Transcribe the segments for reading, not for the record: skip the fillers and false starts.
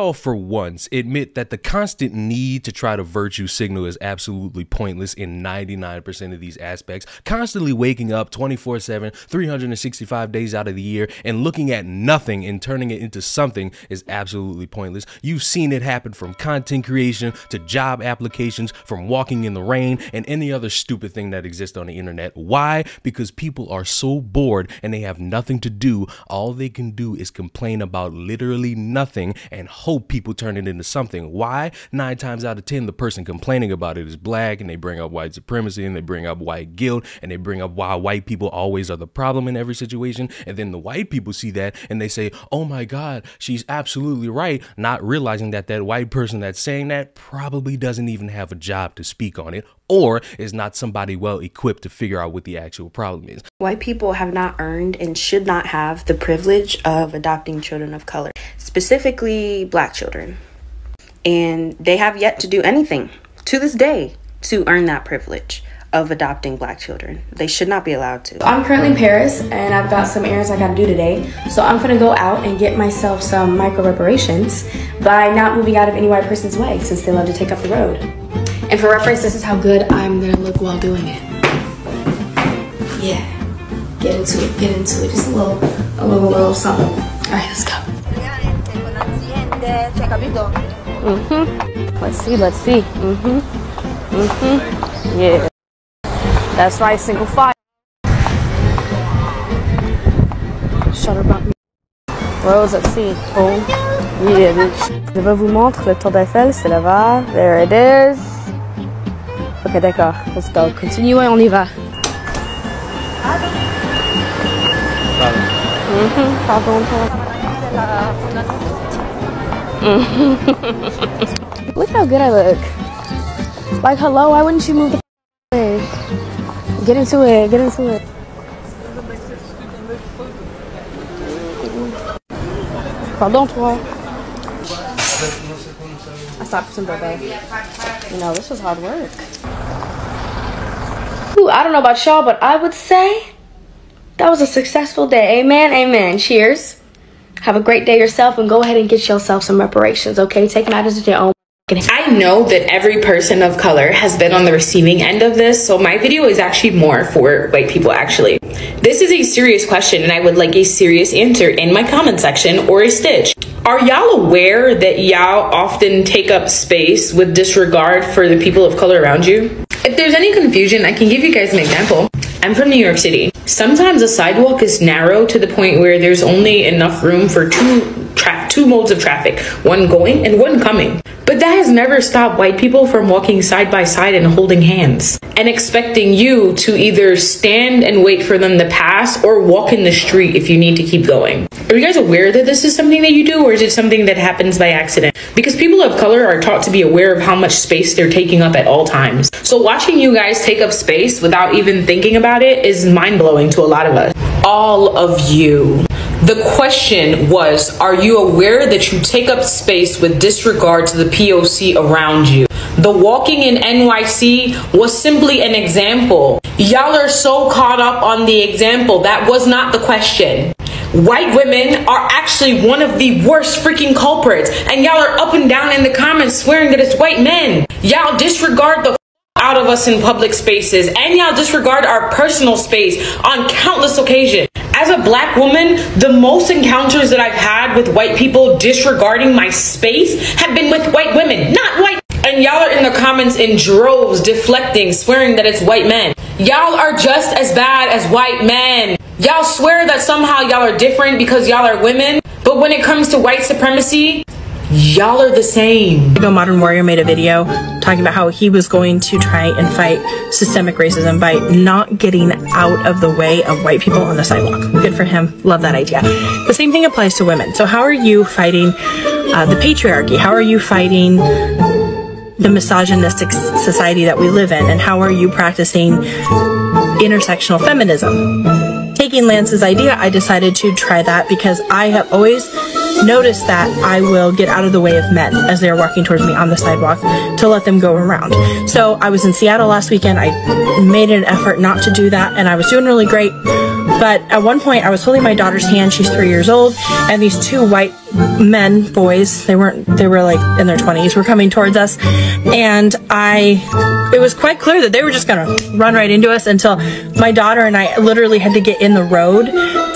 all for once admit that the constant need to try to virtue signal is absolutely pointless in 99% of these aspects? Constantly waking up 24/7, 365 days out of the year and looking at nothing and turning it into something is absolutely pointless. You've seen it happen from content creation to job applications, from walking in the rain and any other stupid thing that exists on the internet. Why? Because people are so bored and they have nothing to do. All they can do is complain about literally nothing and hope people turn it into something. Why? 9 times out of 10, the person complaining about it is black, and they bring up white supremacy, and they bring up white guilt, and they bring up why white people always are the problem in every situation. And then the white people see that and they say, oh my God, she's absolutely right, not realizing that that white person that's saying that probably doesn't even have a job to speak on it, or is not somebody well equipped to figure out what the actual problem is. White people have not earned and should not have the privilege of adopting children of color, specifically black children. And they have yet to do anything to this day to earn that privilege of adopting black children. They should not be allowed to. I'm currently in Paris and I've got some errands I gotta do today. So I'm gonna go out and get myself some micro reparations by not moving out of any white person's way, since they love to take up the road. And for reference, this is how good I'm gonna look while doing it. Yeah, get into it, get into it. Just a little something. All right, let's go. Let's see. Yeah. That's right, single file. Shutter button. Rose, let's see. Oh, yeah, bitch. Je vais vous montrer le tour d'Eiffel, c'est là-bas. There it is. Ok, d'accord. Let's go. Continuez, on y va. Pardon. Look how good I look. Like, hello, why wouldn't you move the way? Get into it, get into it. Pardon, toi. I stopped for some birthday. You know, this was hard work. Ooh, I don't know about y'all, but I would say that was a successful day. Amen, amen. Cheers. Have a great day yourself and go ahead and get yourself some reparations, okay? Take matters into your own. I know that every person of color has been on the receiving end of this, so my video is actually more for white people, actually. This is a serious question and I would like a serious answer in my comment section or a stitch. Are y'all aware that y'all often take up space with disregard for the people of color around you? If there's any confusion, I can give you guys an example. I'm from New York City. Sometimes a sidewalk is narrow to the point where there's only enough room for two modes of traffic, one going and one coming. But that has never stopped white people from walking side by side and holding hands and expecting you to either stand and wait for them to pass or walk in the street if you need to keep going. Are you guys aware that this is something that you do, or is it something that happens by accident? Because people of color are taught to be aware of how much space they're taking up at all times. So watching you guys take up space without even thinking about it is mind-blowing to a lot of us. All of you. The question was, are you aware that you take up space with disregard to the POC around you? The walking in NYC was simply an example. Y'all are so caught up on the example. That was not the question. White women are actually one of the worst freaking culprits, and y'all are up and down in the comments swearing that it's white men. Y'all disregard the out of us in public spaces, and y'all disregard our personal space on countless occasions. As a black woman, the most encounters that I've had with white people disregarding my space have been with white women, not white. And y'all are in the comments in droves, deflecting, swearing that it's white men. Y'all are just as bad as white men. Y'all swear that somehow y'all are different because y'all are women, but when it comes to white supremacy, y'all are the same. Modern Warrior made a video talking about how he was going to try and fight systemic racism by not getting out of the way of white people on the sidewalk. Good for him. Love that idea. The same thing applies to women. So how are you fighting the patriarchy? How are you fighting the misogynistic society that we live in? And how are you practicing intersectional feminism? Taking Lance's idea, I decided to try that because I have always noticed that I will get out of the way of men as they're walking towards me on the sidewalk to let them go around. So I was in Seattle last weekend. I made an effort not to do that, and I was doing really great. But at one point, I was holding my daughter's hand. She's 3 years old, and these two white men, boys, they were like in their 20s, were coming towards us, and it was quite clear that they were just gonna run right into us until my daughter and I literally had to get in the road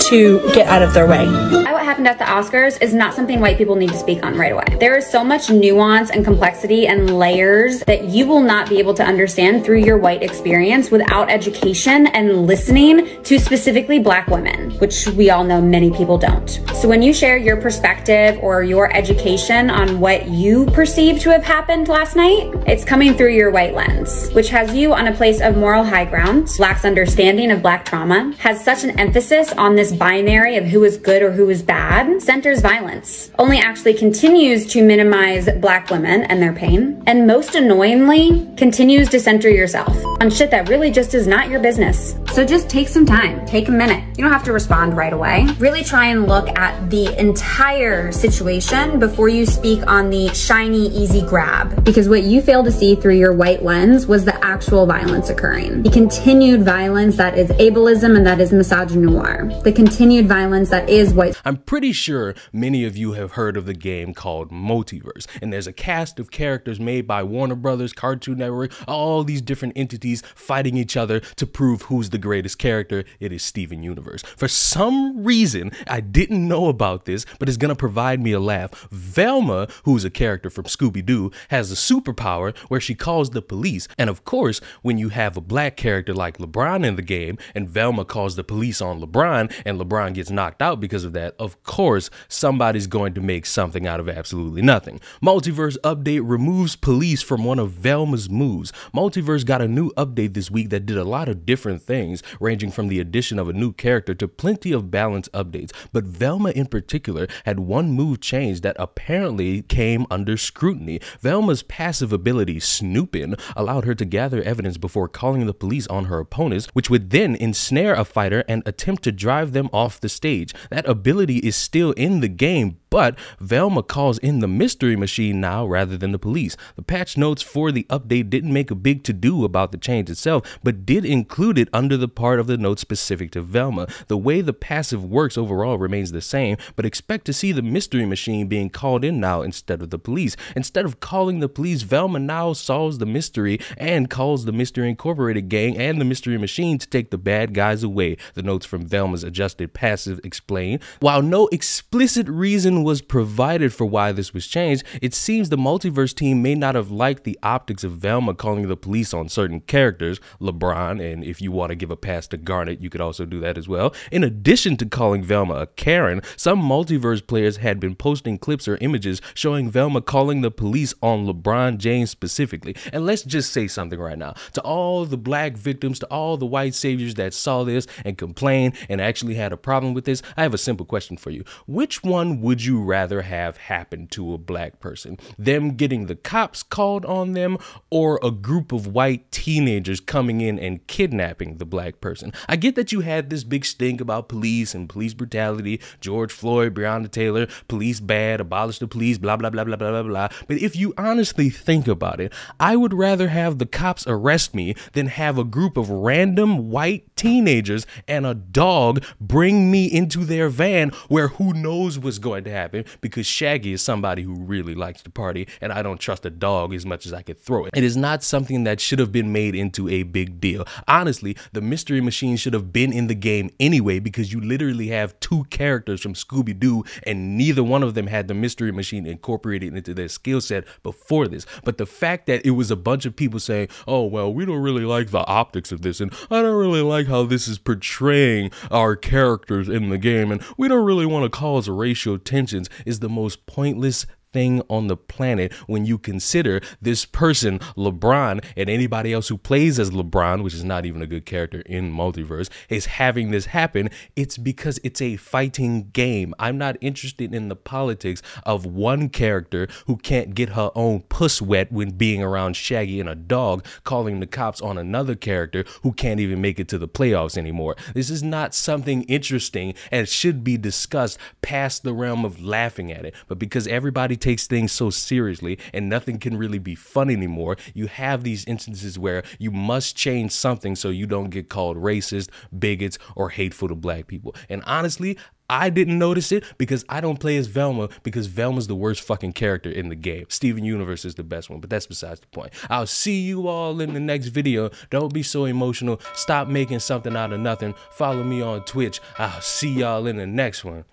to get out of their way. What happened at the Oscars is not something white people need to speak on right away. There is so much nuance and complexity and layers that you will not be able to understand through your white experience without education and listening to specifically Black women, which we all know many people don't. So when you share your perspective or your education on what you perceive to have happened last night, it's coming through your white lens, which has you on a place of moral high ground, lacks understanding of Black trauma, has such an emphasis on this binary of who is good or who is bad, centers violence, only actually continues to minimize Black women and their pain, and most annoyingly, continues to center yourself on shit that really just is not your business. So just take some time, take a minute. You don't have to respond right away. Really try and look at the entire situation before you speak on the shiny, easy grab. Because what you fail to see through your white lens was the actual violence occurring. The continued violence that is ableism and that is misogynoir. The continued violence that is white. I'm pretty sure many of you have heard of the game called Multiverse, and there's a cast of characters made by Warner Brothers, Cartoon Network, all these different entities fighting each other to prove who's the greatest character. It is Steven Universe. For some reason, I didn't know about this, but it's gonna provide me a laugh. Velma, who's a character from Scooby-Doo, has a superpower where she calls the police. And of course, when you have a Black character like LeBron in the game, and Velma calls the police on LeBron, and LeBron gets knocked out because of that, of course, somebody's going to make something out of absolutely nothing. Multiverse update removes police from one of Velma's moves. Multiverse got a new update this week that did a lot of different things, ranging from the addition of a new character to plenty of balance updates. But Velma in particular had one move change that apparently came under scrutiny. Velma's passive ability, Snoopin', allowed her to gather evidence before calling the police on her opponents, which would then ensnare a fighter and attempt to drive them off the stage. That ability is still in the game, but Velma calls in the mystery machine now rather than the police. The patch notes for the update didn't make a big to-do about the change itself, but did include it under the part of the note specific to Velma. The way the passive works overall remains the same, but expect to see the mystery machine being called in now instead of the police. Instead of calling the police, Velma now solves the mystery and calls the Mystery Incorporated gang and the mystery machine to take the bad guys away. The notes from Velma's adjusted passive explain. While no explicit reason was provided for why this was changed, it seems the Multiverse team may not have liked the optics of Velma calling the police on certain characters, LeBron, and if you want to give a pass to Garnet, you could also do that as well. In addition to calling Velma a Karen, some Multiverse players had been posting clips or images showing Velma calling the police on LeBron James specifically. And let's just say something right now. To all the Black victims, to all the white saviors that saw this and complained and actually had a problem with this, I have a simple question for you. Which one would you rather have happen to a Black person? Them getting the cops called on them, or a group of white teenagers coming in and kidnapping the Black person? I get that you had this big stink about police and police brutality, George Floyd, Breonna Taylor, police bad, abolish the police, blah, blah, blah, blah, blah, blah, blah. But if you honestly think about it, I would rather have the cops arrest me than have a group of random white teenagers and a dog bring me into their van where who knows what's going to happen, because Shaggy is somebody who really likes to party and I don't trust a dog as much as I could throw it. It is not something that should have been made into a big deal. Honestly, the mystery machine should have been in the game anyway, because you literally have two characters from Scooby-Doo and neither one of them had the mystery machine incorporated into their skill set before this. But the fact that it was a bunch of people saying, oh, well, we don't really like the optics of this, and I don't really like how this is portraying our characters in the game, and we don't really want to cause racial tensions, is the most pointless thing on the planet when you consider this person, LeBron, and anybody else who plays as LeBron, which is not even a good character in Multiverse, is having this happen. It's because it's a fighting game. I'm not interested in the politics of one character who can't get her own puss wet when being around Shaggy and a dog, calling the cops on another character who can't even make it to the playoffs anymore. This is not something interesting and should be discussed past the realm of laughing at it. But because everybody takes things so seriously and nothing can really be fun anymore, you have these instances where you must change something so you don't get called racist, bigots, or hateful to black people. And honestly, I didn't notice it because I don't play as Velma, because Velma's the worst fucking character in the game. Steven Universe is the best one, but that's besides the point. I'll see you all in the next video. Don't be so emotional. Stop making something out of nothing. Follow me on Twitch. I'll see y'all in the next one.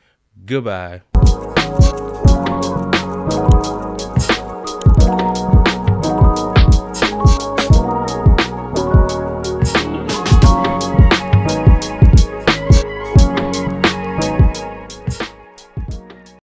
Goodbye.